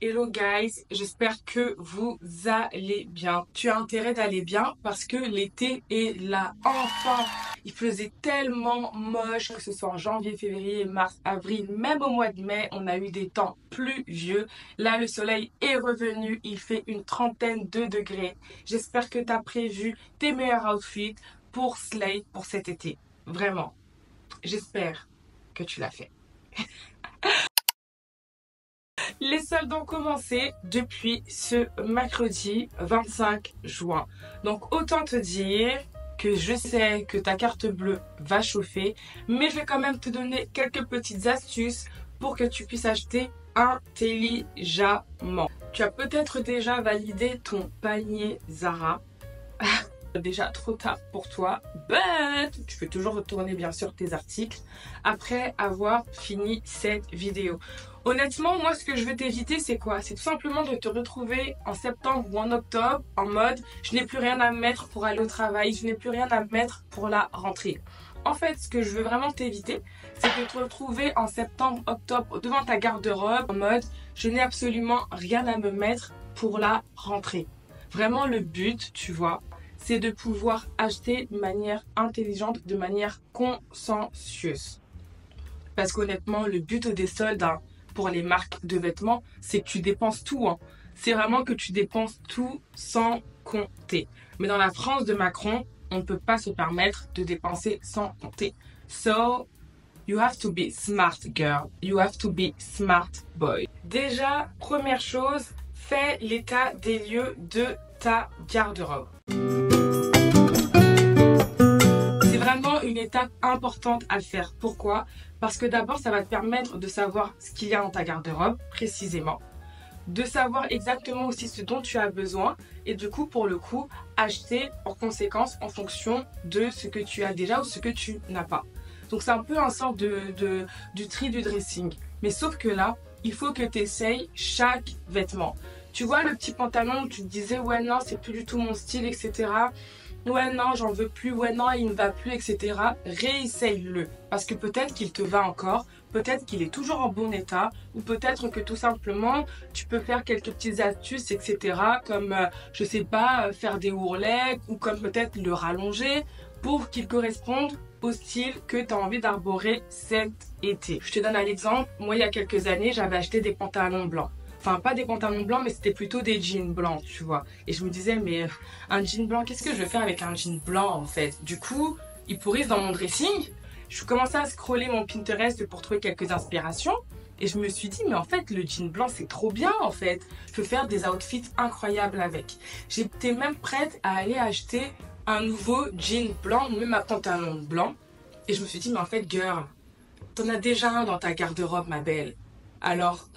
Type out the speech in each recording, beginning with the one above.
Hello guys, j'espère que vous allez bien. Tu as intérêt d'aller bien parce que l'été est là. Enfin, il faisait tellement moche, que ce soit en janvier, février, mars, avril, même au mois de mai, on a eu des temps pluvieux. Là, le soleil est revenu, il fait une trentaine de degrés. J'espère que tu as prévu tes meilleurs outfits pour Slay pour cet été. Vraiment, j'espère que tu l'as fait. Les soldes ont commencé depuis ce mercredi 25 juin. Donc autant te dire que je sais que ta carte bleue va chauffer, mais je vais quand même te donner quelques petites astuces pour que tu puisses acheter intelligemment. Tu as peut-être déjà validé ton panier Zara. Déjà trop tard pour toi, but tu peux toujours retourner bien sûr tes articles après avoir fini cette vidéo. Honnêtement, moi ce que je vais t'éviter c'est quoi? C'est tout simplement de te retrouver en septembre ou en octobre en mode je n'ai plus rien à mettre pour aller au travail, je n'ai plus rien à mettre pour la rentrée. En fait, ce que je veux vraiment t'éviter, c'est de te retrouver en septembre, octobre devant ta garde-robe en mode je n'ai absolument rien à me mettre pour la rentrée. Vraiment le but, tu vois, c'est de pouvoir acheter de manière intelligente, de manière consciencieuse. Parce qu'honnêtement, le but des soldes pour les marques de vêtements, c'est que tu dépenses tout. C'est vraiment que tu dépenses tout sans compter. Mais dans la France de Macron, on ne peut pas se permettre de dépenser sans compter. So, you have to be smart girl. You have to be smart boy. Déjà, première chose, fais l'état des lieux de ta garde-robe. C'est vraiment une étape importante à faire. Pourquoi? Parce que d'abord, ça va te permettre de savoir ce qu'il y a dans ta garde-robe précisément, de savoir exactement aussi ce dont tu as besoin et du coup, pour le coup, acheter en conséquence en fonction de ce que tu as déjà ou ce que tu n'as pas. Donc c'est un peu un sort du tri du dressing. Mais sauf que là, il faut que tu essayes chaque vêtement. Tu vois le petit pantalon où tu te disais ouais non c'est plus du tout mon style etc. Ouais non j'en veux plus, ouais non il ne va plus etc. Réessaye-le parce que peut-être qu'il te va encore, peut-être qu'il est toujours en bon état ou peut-être que tout simplement tu peux faire quelques petites astuces etc. Comme je sais pas faire des ourlets ou comme peut-être le rallonger pour qu'il corresponde au style que tu as envie d'arborer cet été. Je te donne un exemple, moi il y a quelques années j'avais acheté des pantalons blancs. Enfin, pas des pantalons blancs, mais c'était plutôt des jeans blancs, tu vois. Et je me disais, mais un jean blanc, qu'est-ce que je vais faire avec un jean blanc, en fait? Du coup, il pourrisse dans mon dressing. Je commençais à scroller mon Pinterest pour trouver quelques inspirations. Et je me suis dit, mais en fait, le jean blanc, c'est trop bien, en fait. Je peux faire des outfits incroyables avec. J'étais même prête à aller acheter un nouveau jean blanc, même un pantalon blanc. Et je me suis dit, mais en fait, girl, t'en as déjà un dans ta garde-robe, ma belle. Alors...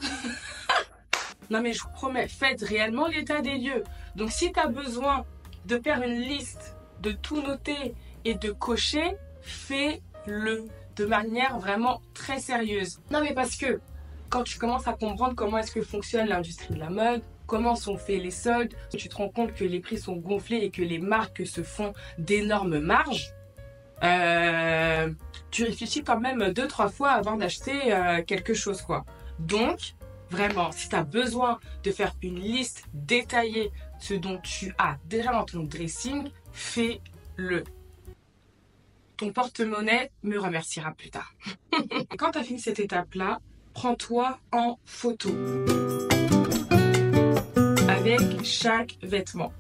Non mais je vous promets, faites réellement l'état des lieux. Donc si tu as besoin de faire une liste, de tout noter et de cocher, fais-le de manière vraiment très sérieuse. Non mais parce que quand tu commences à comprendre comment est-ce que fonctionne l'industrie de la mode, comment sont faits les soldes, tu te rends compte que les prix sont gonflés et que les marques se font d'énormes marges, tu réfléchis quand même 2-3 fois avant d'acheter quelque chose quoi. Donc, vraiment, si tu as besoin de faire une liste détaillée de ce dont tu as déjà dans ton dressing, fais-le. Ton porte-monnaie me remerciera plus tard. Quand tu as fini cette étape-là, prends-toi en photo avec chaque vêtement.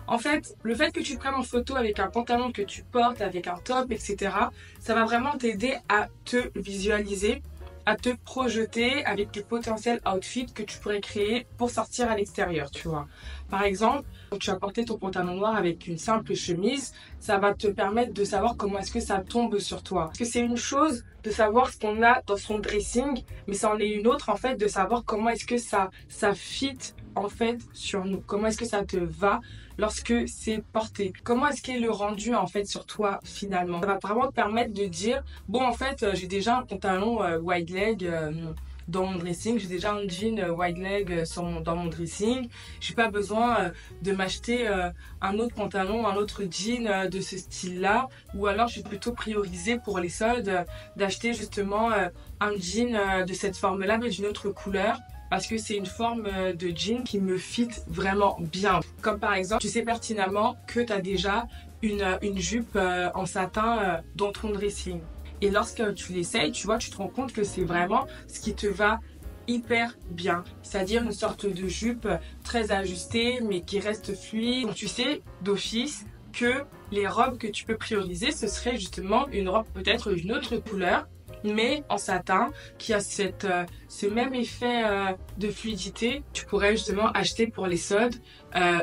En fait, le fait que tu te prennes en photo avec un pantalon que tu portes, avec un top, etc., ça va vraiment t'aider à te visualiser, à te projeter avec les potentiels outfits que tu pourrais créer pour sortir à l'extérieur, tu vois. Par exemple, quand tu as porté ton pantalon noir avec une simple chemise, ça va te permettre de savoir comment est-ce que ça tombe sur toi. Parce que c'est une chose de savoir ce qu'on a dans son dressing, mais ça en est une autre en fait de savoir comment est-ce que ça fit en fait sur nous. Comment est-ce que ça te va lorsque c'est porté. Comment est-ce qu'est le rendu en fait sur toi finalement. Ça va vraiment te permettre de dire bon en fait j'ai déjà un pantalon wide leg dans mon dressing, j'ai déjà un jean wide leg dans mon dressing, j'ai pas besoin de m'acheter un autre pantalon, un autre jean de ce style là, ou alors je vais plutôt prioriser pour les soldes d'acheter justement un jean de cette forme là mais d'une autre couleur parce que c'est une forme de jean qui me fit vraiment bien. Comme par exemple, tu sais pertinemment que tu as déjà une jupe en satin dans ton dressing. Et lorsque tu l'essayes, tu vois, tu te rends compte que c'est vraiment ce qui te va hyper bien. C'est-à-dire une sorte de jupe très ajustée, mais qui reste fluide. Donc tu sais d'office que les robes que tu peux prioriser, ce serait justement une robe peut-être d'une autre couleur, mais en satin, qui a ce même effet de fluidité. Tu pourrais justement acheter pour les soldes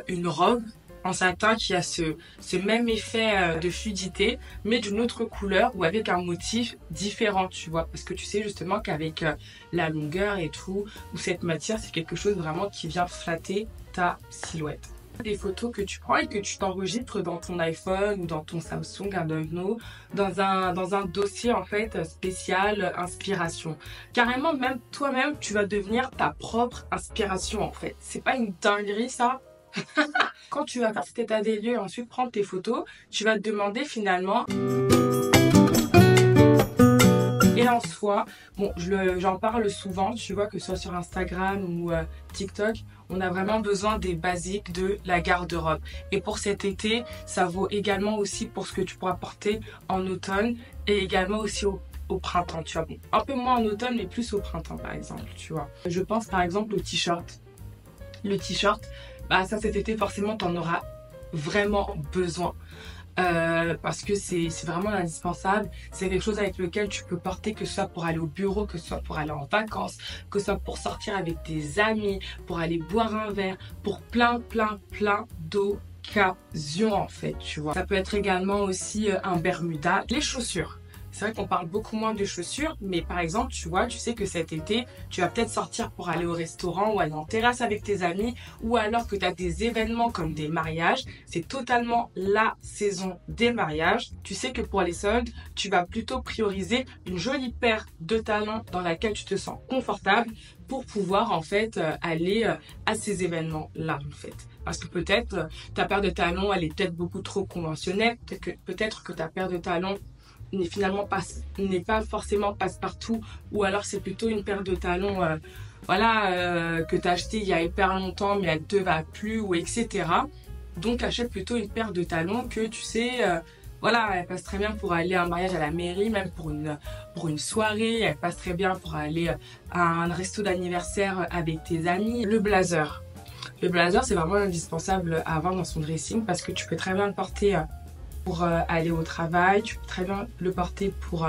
une robe en satin qui a ce même effet de fluidité, mais d'une autre couleur ou avec un motif différent, tu vois. Parce que tu sais justement qu'avec la longueur et tout, ou cette matière, c'est quelque chose vraiment qui vient flatter ta silhouette. Des photos que tu prends et que tu t'enregistres dans ton iPhone ou dans ton Samsung, I don't know, dans un dossier en fait spécial inspiration. Carrément, même toi-même, tu vas devenir ta propre inspiration en fait. C'est pas une dinguerie ça? Quand tu vas faire cet état des lieux et ensuite prendre tes photos, tu vas te demander finalement. Et en soi, bon, j'en parle souvent, tu vois, que ce soit sur Instagram ou TikTok, on a vraiment besoin des basiques de la garde-robe. Et pour cet été, ça vaut également aussi pour ce que tu pourras porter en automne et également aussi au printemps, tu vois. Bon, un peu moins en automne, mais plus au printemps, par exemple, tu vois. Je pense par exemple au t-shirt. Le t-shirt, bah ça cet été, forcément, tu en auras vraiment besoin. Parce que c'est vraiment indispensable. C'est quelque chose avec lequel tu peux porter, que ce soit pour aller au bureau, que ce soit pour aller en vacances, que ce soit pour sortir avec tes amis, pour aller boire un verre, pour plein d'occasions en fait, tu vois. Ça peut être également aussi un bermuda. Les chaussures. C'est vrai qu'on parle beaucoup moins de chaussures, mais par exemple, tu vois, tu sais que cet été, tu vas peut-être sortir pour aller au restaurant ou aller en terrasse avec tes amis, ou alors que tu as des événements comme des mariages. C'est totalement la saison des mariages. Tu sais que pour les soldes, tu vas plutôt prioriser une jolie paire de talons dans laquelle tu te sens confortable pour pouvoir en fait aller à ces événements-là en fait. Parce que peut-être ta paire de talons, elle est peut-être beaucoup trop conventionnelle, peut-être que ta paire de talons n'est pas forcément passe-partout, ou alors c'est plutôt une paire de talons que tu as acheté il y a hyper longtemps mais elle te va plus, ou etc. Donc achète plutôt une paire de talons que tu sais elle passe très bien pour aller à un mariage à la mairie, même pour une soirée, elle passe très bien pour aller à un resto d'anniversaire avec tes amis. Le blazer, c'est vraiment indispensable à avoir dans son dressing, parce que tu peux très bien le porter pour aller au travail, tu peux très bien le porter pour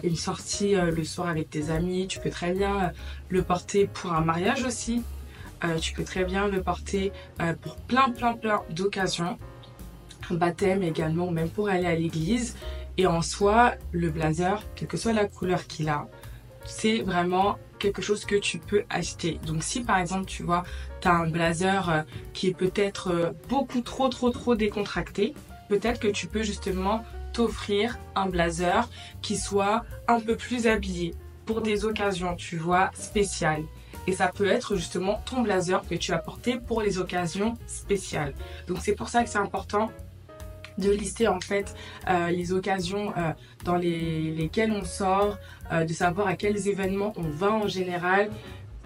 une sortie le soir avec tes amis, tu peux très bien le porter pour un mariage aussi, tu peux très bien le porter pour plein d'occasions, un baptême également, ou même pour aller à l'église. Et en soi, le blazer, quelle que soit la couleur qu'il a, c'est vraiment quelque chose que tu peux acheter. Donc si par exemple tu vois, tu as un blazer qui est peut-être beaucoup trop décontracté, peut-être que tu peux justement t'offrir un blazer qui soit un peu plus habillé pour des occasions, tu vois, spéciales. Et ça peut être justement ton blazer que tu as porté pour les occasions spéciales. Donc c'est pour ça que c'est important de lister en fait les occasions dans lesquelles on sort, de savoir à quels événements on va en général,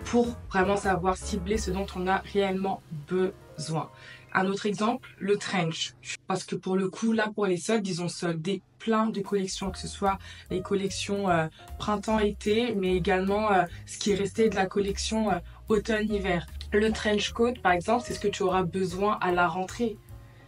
pour vraiment savoir cibler ce dont on a réellement besoin. Un autre exemple, le trench. Parce que pour le coup, là pour les soldes, ils ont soldé plein de collections, que ce soit les collections printemps-été, mais également ce qui est resté de la collection automne-hiver. Le trench coat, par exemple, c'est ce que tu auras besoin à la rentrée.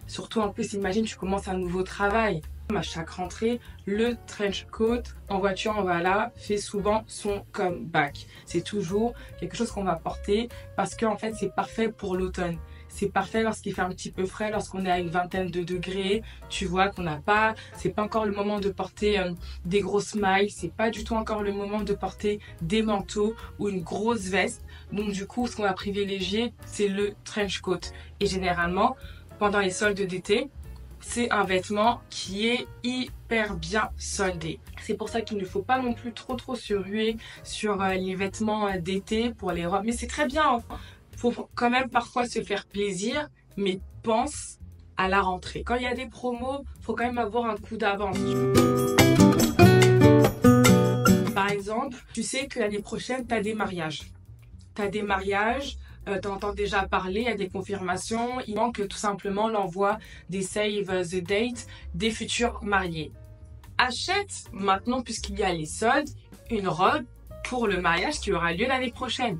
Surtout en plus, imagine, tu commences un nouveau travail. À chaque rentrée, le trench coat en voiture, voilà, fait souvent son comeback. C'est toujours quelque chose qu'on va porter parce qu'en fait, c'est parfait pour l'automne. C'est parfait lorsqu'il fait un petit peu frais, lorsqu'on est à une vingtaine de degrés. Tu vois qu'on n'a pas, c'est pas encore le moment de porter des grosses mailles. C'est pas du tout encore le moment de porter des manteaux ou une grosse veste. Donc du coup, ce qu'on va privilégier, c'est le trench coat. Et généralement, pendant les soldes d'été, c'est un vêtement qui est hyper bien soldé. C'est pour ça qu'il ne faut pas non plus trop se ruer sur les vêtements d'été pour les robes. Mais c'est très bien, hein. Faut quand même parfois se faire plaisir, mais pense à la rentrée. Quand il y a des promos, faut quand même avoir un coup d'avance. Par exemple, tu sais que l'année prochaine, tu as des mariages. tu as des mariages, tu entends déjà parler, il y a des confirmations, il manque tout simplement l'envoi des save the date des futurs mariés. Achète maintenant, puisqu'il y a les soldes, une robe pour le mariage qui aura lieu l'année prochaine.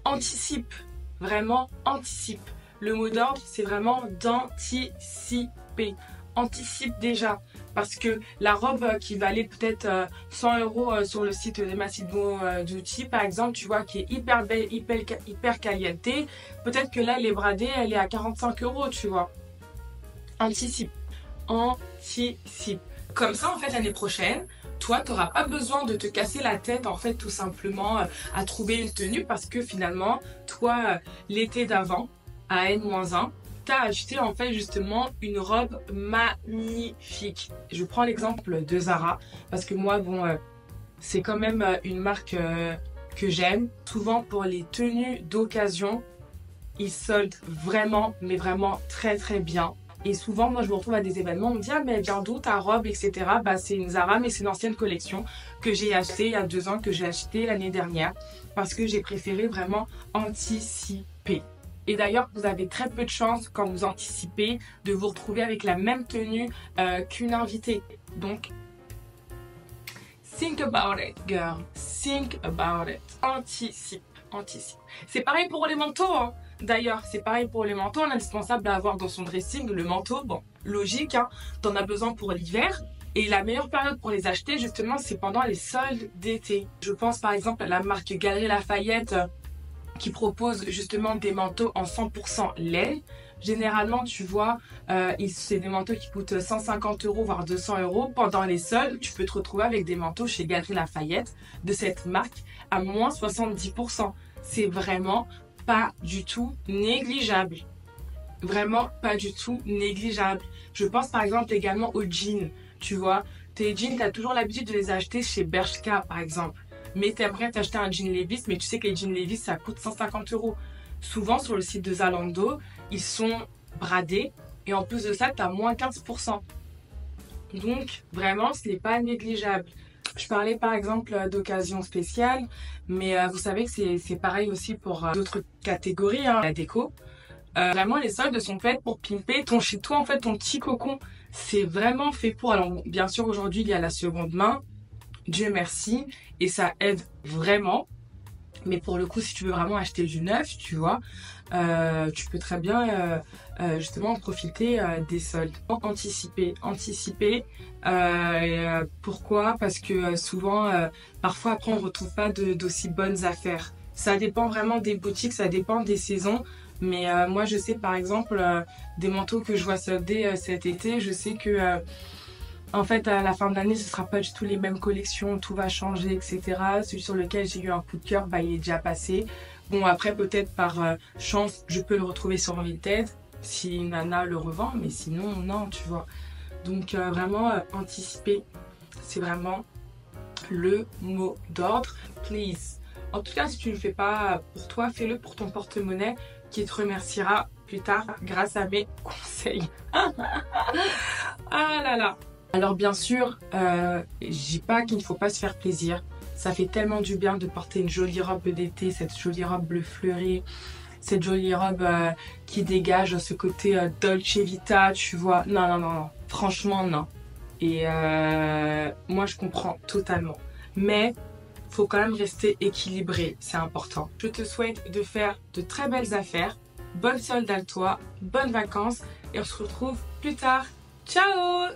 Anticipe, vraiment anticipe. Le mot d'ordre, c'est vraiment d'anticiper. Anticipe déjà, parce que la robe qui valait peut-être 100 € sur le site de Massimo Dutti, par exemple, tu vois, qui est hyper belle, hyper qualité, peut-être que là, elle est bradée, elle est à 45 €, tu vois. Anticipe. Anticipe. Comme ça, en fait, l'année prochaine, toi, tu n'auras pas besoin de te casser la tête, en fait, tout simplement, à trouver une tenue, parce que finalement, toi, l'été d'avant, à N-1, tu as acheté, en fait, justement, une robe magnifique. Je prends l'exemple de Zara, parce que moi, bon, c'est quand même une marque que j'aime. Souvent, pour les tenues d'occasion, ils soldent vraiment, mais vraiment très, très bien. Et souvent, moi, je me retrouve à des événements, on me dit « Ah, mais elle vient d'où ta robe, etc. » Bah, c'est une Zara, mais c'est une ancienne collection que j'ai achetée il y a 2 ans, que j'ai achetée l'année dernière, parce que j'ai préféré vraiment anticiper. Et d'ailleurs, vous avez très peu de chances, quand vous anticipez, de vous retrouver avec la même tenue qu'une invitée. Donc, think about it, girl. Think about it. Anticipe. Anticipe. C'est pareil pour les manteaux, hein. D'ailleurs, c'est pareil pour les manteaux, indispensable à avoir dans son dressing. Le manteau, bon, logique, hein, t'en as besoin pour l'hiver. Et la meilleure période pour les acheter, justement, c'est pendant les soldes d'été. Je pense par exemple à la marque Galeries Lafayette qui propose justement des manteaux en 100% laine. Généralement, tu vois, c'est des manteaux qui coûtent 150 €, voire 200 €. Pendant les soldes, tu peux te retrouver avec des manteaux chez Galeries Lafayette de cette marque à moins 70%. C'est vraiment pas du tout négligeable. Vraiment pas du tout négligeable. Je pense par exemple également aux jeans. Tu vois, tes jeans, tu as toujours l'habitude de les acheter chez Bershka par exemple. Mais tu aimerais t'acheter un jean Levi's, mais tu sais que les jeans Levi's, ça coûte 150 €. Souvent sur le site de Zalando, ils sont bradés et en plus de ça, tu as moins 15%. Donc vraiment, ce n'est pas négligeable. Je parlais par exemple d'occasion spéciale, mais vous savez que c'est pareil aussi pour d'autres catégories, hein, la déco. Vraiment, les soldes sont faites pour pimper ton chez toi, en fait, ton petit cocon. C'est vraiment fait pour. Alors, bien sûr, aujourd'hui, il y a la seconde main. Dieu merci. Et ça aide vraiment. Mais pour le coup, si tu veux vraiment acheter du neuf, tu vois, tu peux très bien justement en profiter des soldes. Anticiper. Pourquoi? Parce que souvent, parfois après, on ne retrouve pas d'aussi bonnes affaires. Ça dépend vraiment des boutiques, ça dépend des saisons. Mais moi, je sais par exemple, des manteaux que je vois solder cet été, je sais que... en fait, à la fin de l'année, ce sera pas du tout les mêmes collections, tout va changer, etc. Celui sur lequel j'ai eu un coup de cœur, bah, il est déjà passé. Bon, après, peut-être par chance, je peux le retrouver sur Vinted, si Nana le revend, mais sinon, non, tu vois. Donc, vraiment, anticiper, c'est vraiment le mot d'ordre. Please. En tout cas, si tu ne le fais pas pour toi, fais-le pour ton porte-monnaie qui te remerciera plus tard grâce à mes conseils. Ah là là. Alors bien sûr, je dis pas qu'il ne faut pas se faire plaisir. Ça fait tellement du bien de porter une jolie robe d'été, cette jolie robe bleu fleuri, cette jolie robe qui dégage ce côté Dolce Vita, tu vois. Non, non, non, non. Franchement, non. Et moi, je comprends totalement. Mais faut quand même rester équilibré, c'est important. Je te souhaite de faire de très belles affaires. Bonne solde à toi, bonnes vacances et on se retrouve plus tard. Ciao!